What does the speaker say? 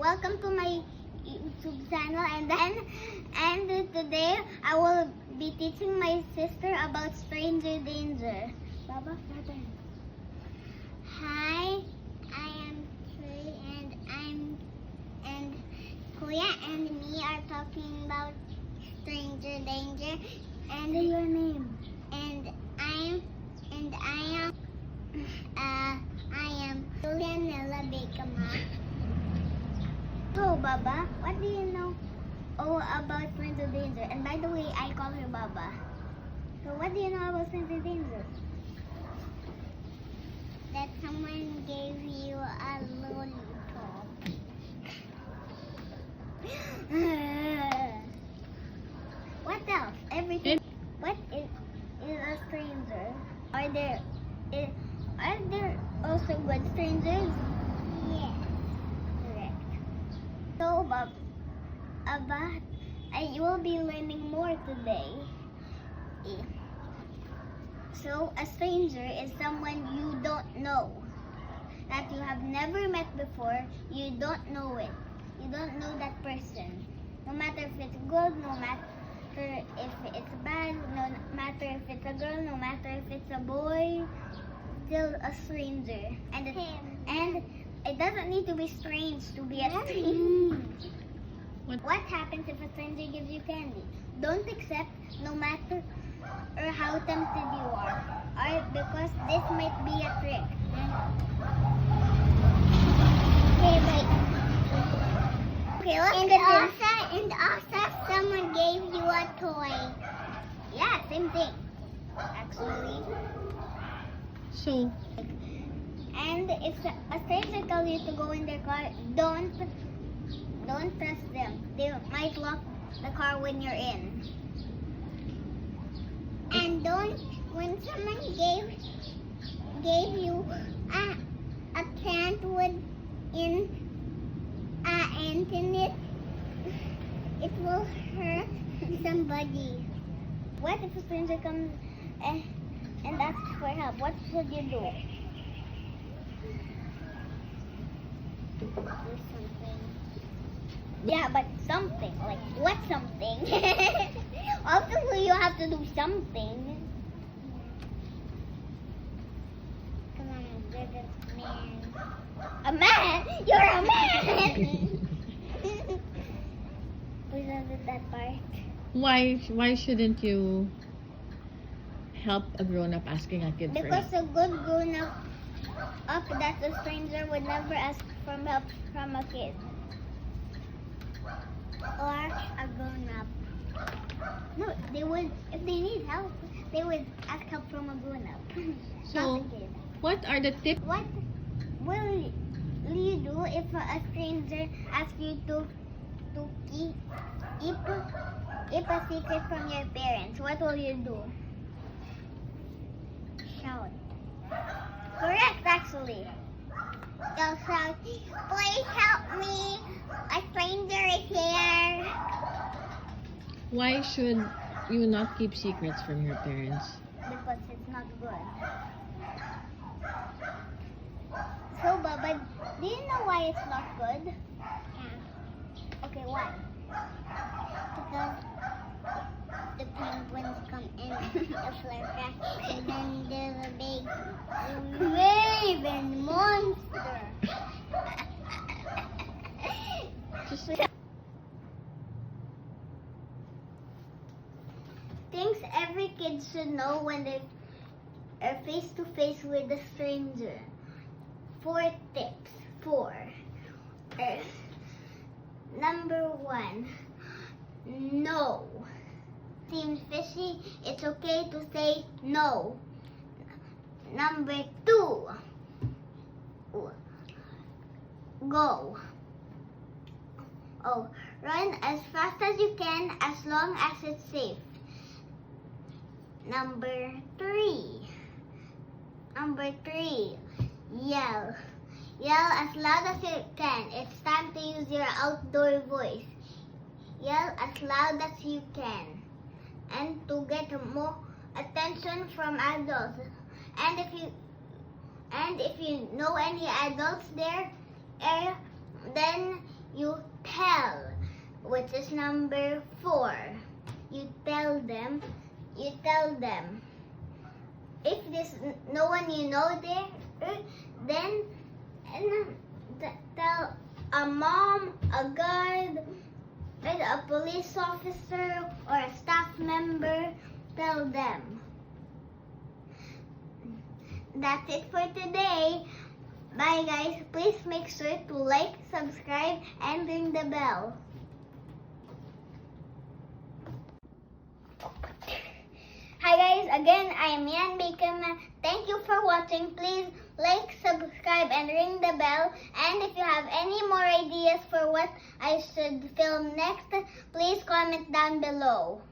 welcome to my YouTube channel, and today I will be teaching my sister about stranger danger. Baba, father. Hi, I am Trey, and Kuya and me are talking about stranger danger. And your name? I am Julianella Becama. So, Baba, what do you know about stranger danger? And by the way, I call her Baba. So, what do you know about stranger danger? That someone gave you a lollipop. What else? Everything. What is a stranger? Are there also good strangers? Yes. Correct. So, you will be learning more today. So, a stranger is someone you don't know, that you have never met before. You don't know it. You don't know that person. No matter if it's good, no matter if it's bad, no matter if it's a girl, no matter if it's a boy, still a stranger. And it doesn't need to be strange to be a stranger. What happens if a stranger gives you candy? Don't accept, no matter how tempted you are, because this might be a trick. Okay, wait. Okay, look at this. And also, someone gave you a toy. Yeah, same thing, actually. So, And if a stranger tells you to go in their car, don't trust them. They might lock the car when you're in. And when someone gave you a plant with in it will hurt somebody. What if a stranger comes and asks for help? What should you do? Do something. Yeah, but something. Like, what something? Obviously, you have to do something. Come on, you're the man. A man? You're a man! We did that part. why shouldn't you help a grown-up asking a kid for Because help? a good grown-up that's a stranger would never ask for help from a kid. Or a grown-up. No, they would, if they need help, they would ask help from a grown-up. So, not a kid. what are the tips? What will you do if a stranger asks you to keep a secret from your parents? What will you do? Shout. Correct, actually. You'll shout, "Please help me! A stranger is here!" Why should you not keep secrets from your parents? Because it's not good. So, Baba, do you know why it's not good? Yeah. Okay, why? Because the penguins come in a flare crash, and then there's a big raven monster. Just Things every kid should know when they are face to face with a stranger. 4 tips. 4. Number 1. No. Seems fishy, it's okay to say no. Number 2. Go. Run as fast as you can as long as it's safe. Number 3. Yell. Yell as loud as you can. It's time to use your outdoor voice. Yell as loud as you can. And to get more attention from adults. And if you know any adults there, then you tell, which is number 4. You tell them. If there's no one you know there, then tell a mom, a guard, a police officer, or a staff member. Tell them. That's it for today. Bye guys. Please make sure to like, subscribe, and ring the bell. Hi guys, again I am Yan Bakerman. Thank you for watching. Please like, subscribe, and ring the bell. And if you have any more ideas for what I should film next, please comment down below.